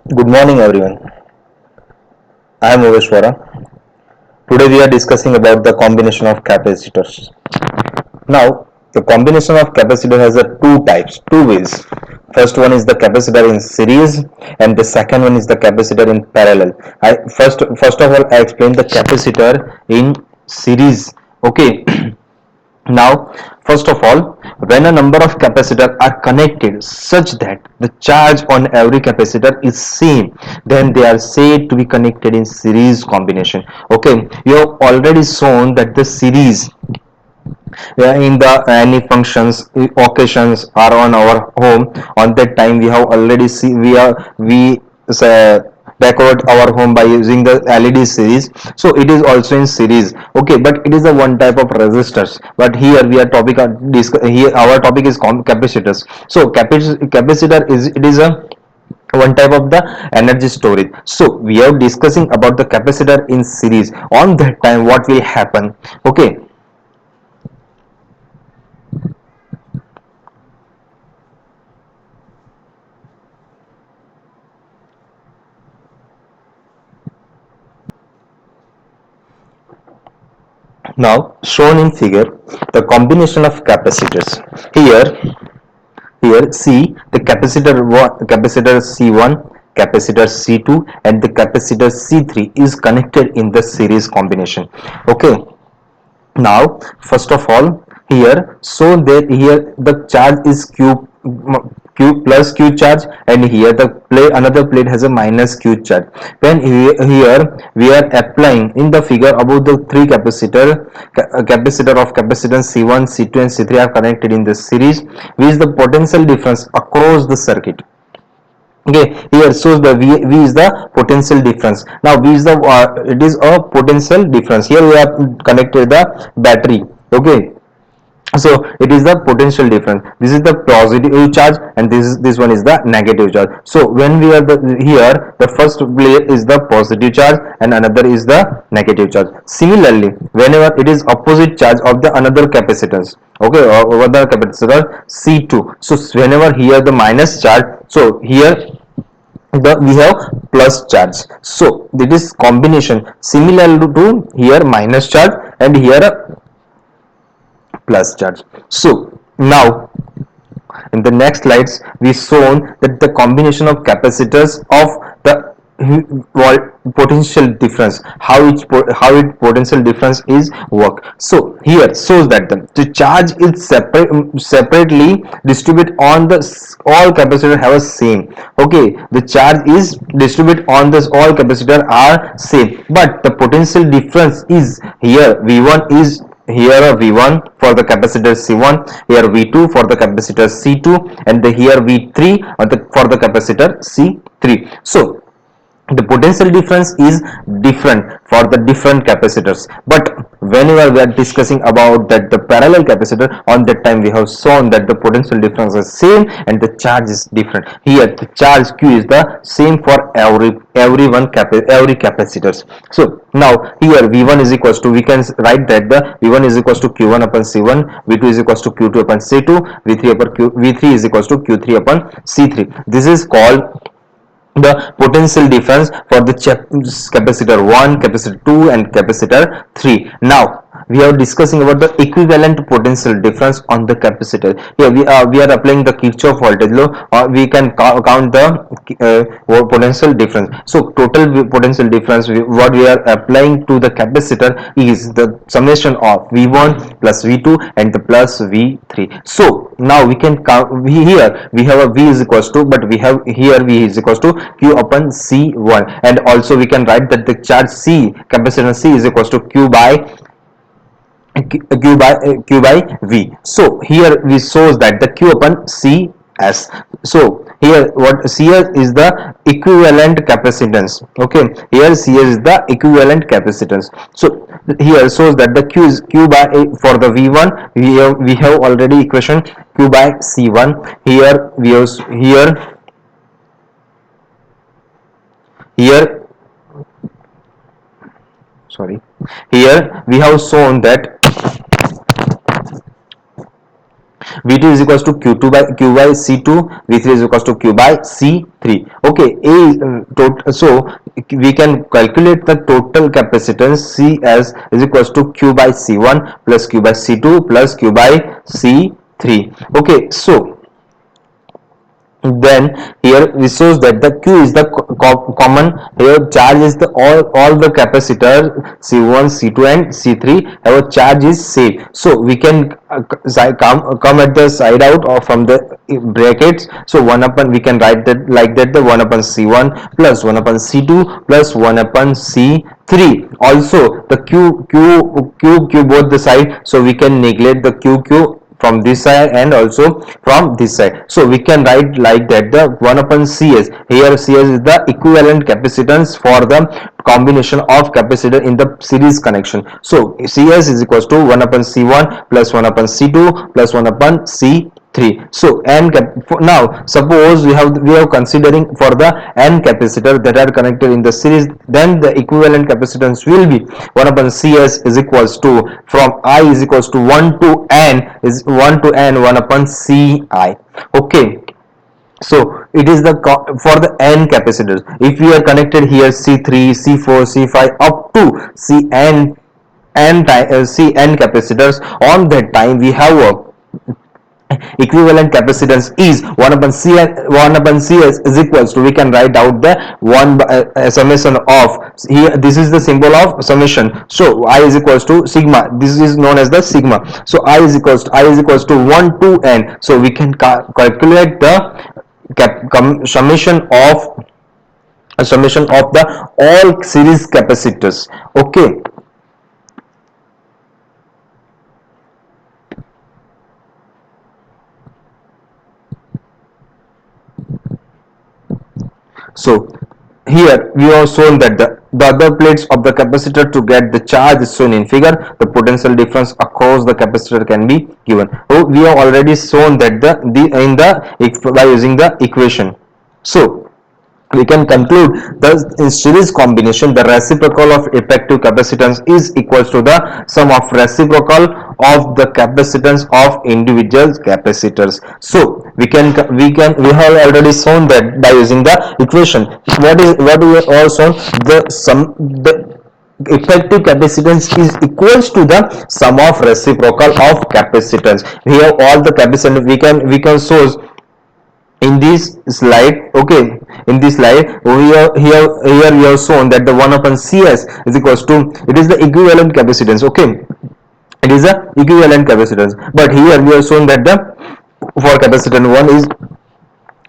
Good morning, everyone. I am Oveshwara. Today we are discussing about the combination of capacitors. Now, the combination of capacitor has a two types, two ways. First one is the capacitor in series, and the second one is the capacitor in parallel. First of all, I explain the capacitor in series. Okay. Now, first of all, when a number of capacitors are connected such that the charge on every capacitor is same, then they are said to be connected in series combination. Okay, you have already shown that the series in the any functions occasions are on our home. On that time we have already see we uh, decorate our home by using the LED series, so it is also in series. Okay, but it is a one type of resistors, but here we are topic here our topic is capacitors. So capacitor is it is a one type of the energy storage. So we are discussing about the capacitor in series. On that time what will happen? Okay, now shown in figure the combination of capacitors. Here see the capacitor C1, capacitor C2 and the capacitor C3 is connected in the series combination. Okay, now first of all here, so that here the charge is q plus q charge, and here the plate another plate has a minus q charge. When here we are applying in the figure about the three capacitor of capacitance C1, C2 and C3 are connected in the series, which is the potential difference across the circuit. Okay, here shows the v is the potential difference. Now v is the it is a potential difference. Here we have connected the battery. Okay, so it is the potential difference. This is the positive charge and this one is the negative charge. So when we are here, the first plate is the positive charge and another is the negative charge. Similarly, whenever it is opposite charge of the another capacitance, okay, or over the capacitor C2, so whenever here the minus charge, so here the we have plus charge. So this is combination similar to here minus charge and here a plus charge. So now in the next slides we shown that the combination of capacitors of the potential difference, how it potential difference is work. So here shows that the charge is separately distributed on the all capacitor have a same. Okay, the charge is distributed on this all capacitor are same, but the potential difference is here v1 is here a V1 for the capacitor C1, here V2 for the capacitor C2 and here V3 for the capacitor C3. So the potential difference is different for the different capacitors, but whenever we are discussing about that the parallel capacitor, on that time we have shown that the potential difference is same and the charge is different. Here the charge q is the same for every capacitors. So now here v1 is equals to, we can write that the v1 is equals to q1 upon c1, v2 is equals to q2 upon c2, v3 is equals to q3 upon c3. This is called the potential difference for the capacitor 1, capacitor 2 and capacitor 3. Now we are discussing about the equivalent potential difference on the capacitor. Here we are applying the Kirchhoff voltage law, we can count the potential difference. So total potential difference what we are applying to the capacitor is the summation of v1 plus v2 and the plus v3. So now we can count, here we have a v is equals to, but we have here v is equals to q upon c1, and also we can write that the charge c, capacitor c is equals to q by v. So here we shows that the q upon cs. So here what cs is the equivalent capacitance. Okay, here cs is the equivalent capacitance. So here shows that the q is q by for the v1 we have already equation q by c1. Here we use here sorry, here we have shown that V2 is equals to Q by C2, V3 is equals to Q by C3. Okay, so we can calculate the total capacitance CS is equals to Q by C1 plus Q by C2 plus Q by C3. Okay, so then here we shows that the q is the common, here charge is the all the capacitor c1 c2 and c3 have a charge is same, so we can come at the side out or from the brackets. So 1 upon, we can write that like that, the 1 upon c1 plus 1 upon c2 plus 1 upon c3. Also the q both the side, so we can neglect the q from this side and also from this side. So we can write like that, the 1 upon cs, here cs is the equivalent capacitance for the combination of capacitor in the series connection. So cs is equals to 1 upon c1 plus 1 upon c2 plus 1 upon c3. So n now suppose we are considering for the n capacitor that are connected in the series, then the equivalent capacitance will be 1 upon cs is equals to, from I is equals to 1 to n, is 1 to n 1 upon ci. Okay, so it is the for the n capacitors. If we are connected here c3 c4 c5 up to cn cn capacitors, on that time we have a equivalent capacitance is 1 upon cs is equals to, we can write out the one summation of, here this is the symbol of summation, so I is equals to sigma, this is known as the sigma. So I is equals to 1 to n, so we can calculate the summation of the all series capacitors. Okay, so here we have shown that the other plates of the capacitor to get the charge is shown in figure. The potential difference across the capacitor can be given. So we have already shown that by using the equation. So we can conclude thus in series combination the reciprocal of effective capacitance is equals to the sum of reciprocal of the capacitance of individual capacitors. So we have already shown that by using the equation. What we have also the effective capacitance is equals to the sum of reciprocal of capacitance. We have all the capacitance, we can source in this slide. Okay, in this slide here we have shown that the 1 upon cs is equals to, it is the equivalent capacitance. Okay, it is the equivalent capacitance, but here we have shown that the for capacitor 1 is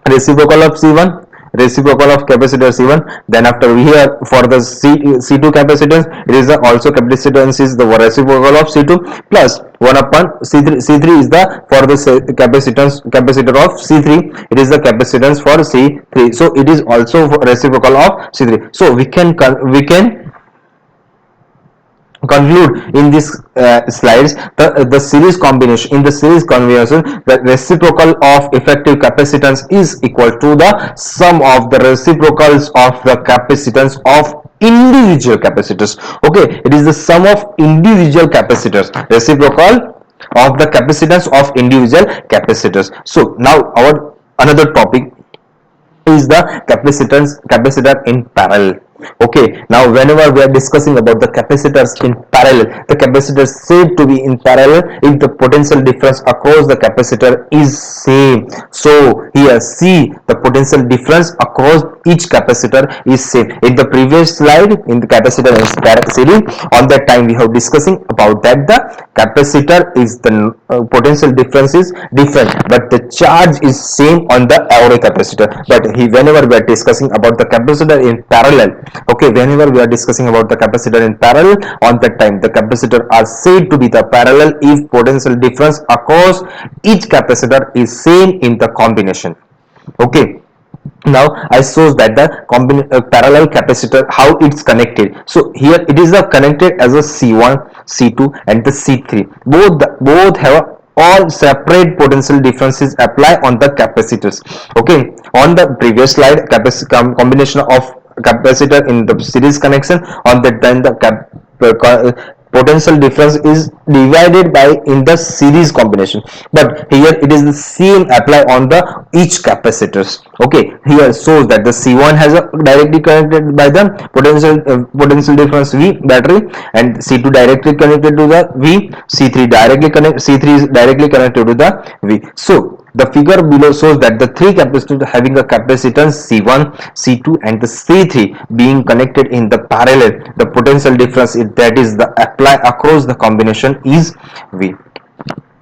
reciprocal of c1, reciprocal of capacitor c1, then after here for the c2 capacitance, it is the also capacitance is the reciprocal of c2 plus 1 upon c3 is the for the capacitor of c3, it is the capacitance for c3, so it is also reciprocal of c3. So we can conclude in this slides the series combination, in the series combination the reciprocal of effective capacitance is equal to the sum of the reciprocals of the capacitance of individual capacitors. Okay, it is the sum of individual capacitors, reciprocal of the capacitance of individual capacitors. So now our another topic is the capacitor in parallel. Okay, now whenever we are discussing about the capacitors in parallel, the capacitor is said to be in parallel if the potential difference across the capacitor is same. So here see, the potential difference across each capacitor is same. In the previous slide, in the capacitor series, on that time we have discussing about that the capacitor is the potential difference is different, but the charge is same on the every capacitor. But whenever we are discussing about the capacitor in parallel, okay, whenever we are discussing about the capacitor in parallel, on that time the capacitor are said to be the parallel if potential difference across each capacitor is same in the combination. Okay, now I shows that the parallel capacitor how it's connected. So here it is connected as a c1 c2 and the c3, both have all separate potential differences apply on the capacitors. Okay, on the previous slide combination of capacitor in the series connection, on that time the potential difference is divided by in the series combination, but here it is the same apply on the each capacitors. Okay, here shows that the C1 has a directly connected by the potential difference V battery, and C2 directly connected to the V, C3 is directly connected to the V. So the figure below shows that the three capacitors having a capacitance C1, C2 and the C3 being connected in the parallel, the potential difference is, that is the apply across the combination, is V.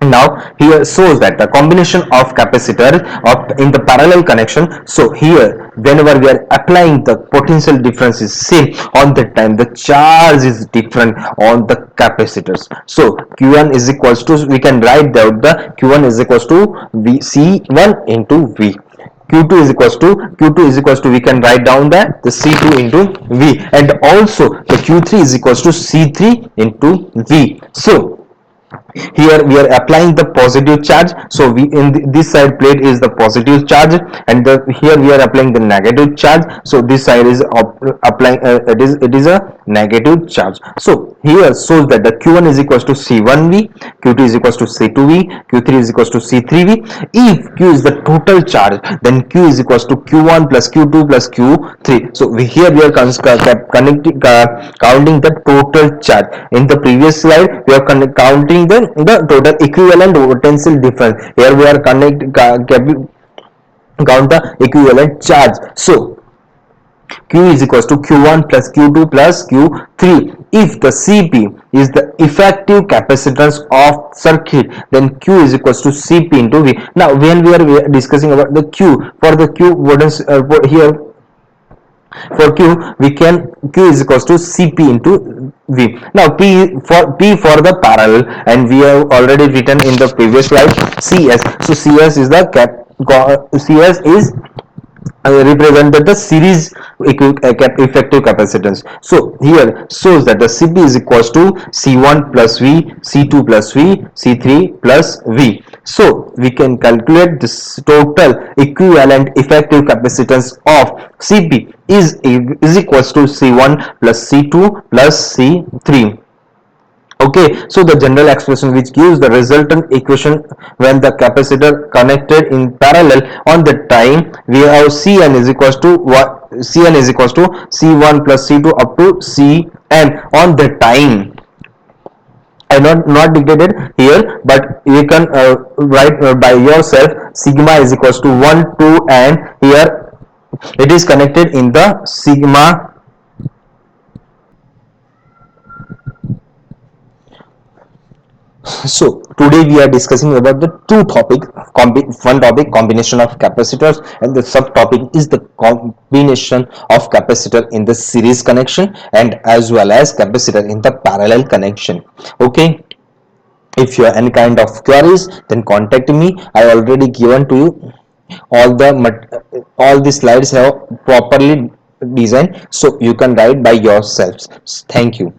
Now here shows that the combination of capacitor of in the parallel connection. So here whenever we are applying, the potential difference is same, on that time the charge is different on the capacitors. So q1 is equals to, we can write down the q1 is equals to v c1 into v, q2 is equals to we can write down that the c2 into v, and also the q3 is equals to c3 into v. So here we are applying the positive charge, so we in this side plate is the positive charge, and here we are applying the negative charge, so this side is applying it is a negative charge. So here shows that the q1 is equals to c1v, q2 is equals to c2v, q3 is equals to c3v. If q is the total charge, then q is equals to q1 plus q2 plus q3. So here we are connecting counting the total charge. In the previous slide we are counting the total equivalent potential difference. Here we are count the equivalent charge. So q is equals to q1 plus q2 plus q3. If the cp is the effective capacitance of circuit, then q is equals to cp into v. Now when we are discussing about the q, for the q, what is here for q, we can q is equals to cp into v. Now p for the parallel, and we have already written in the previous slide cs. So cs is the cs is represented the series effective capacitance. So here shows that the cp is equals to c1 plus v, c2 plus v, c3 plus v. So we can calculate this total equivalent effective capacitance of cp is equals to c1 plus c2 plus c3. Okay, so the general expression which gives the resultant equation when the capacitor connected in parallel, on the time we have cn is equals to what, cn is equals to c1 plus c2 up to cn on the time. I not dictated here, but you can write by yourself. Sigma is equals to 1 2, and here it is connected in the sigma. So today we are discussing about the two topic, one topic combination of capacitors, and the subtopic is the combination of capacitor in the series connection and as well as capacitor in the parallel connection. Okay, if you have any kind of queries, then contact me. I already given to you all the slides have properly designed, so you can write by yourselves. Thank you.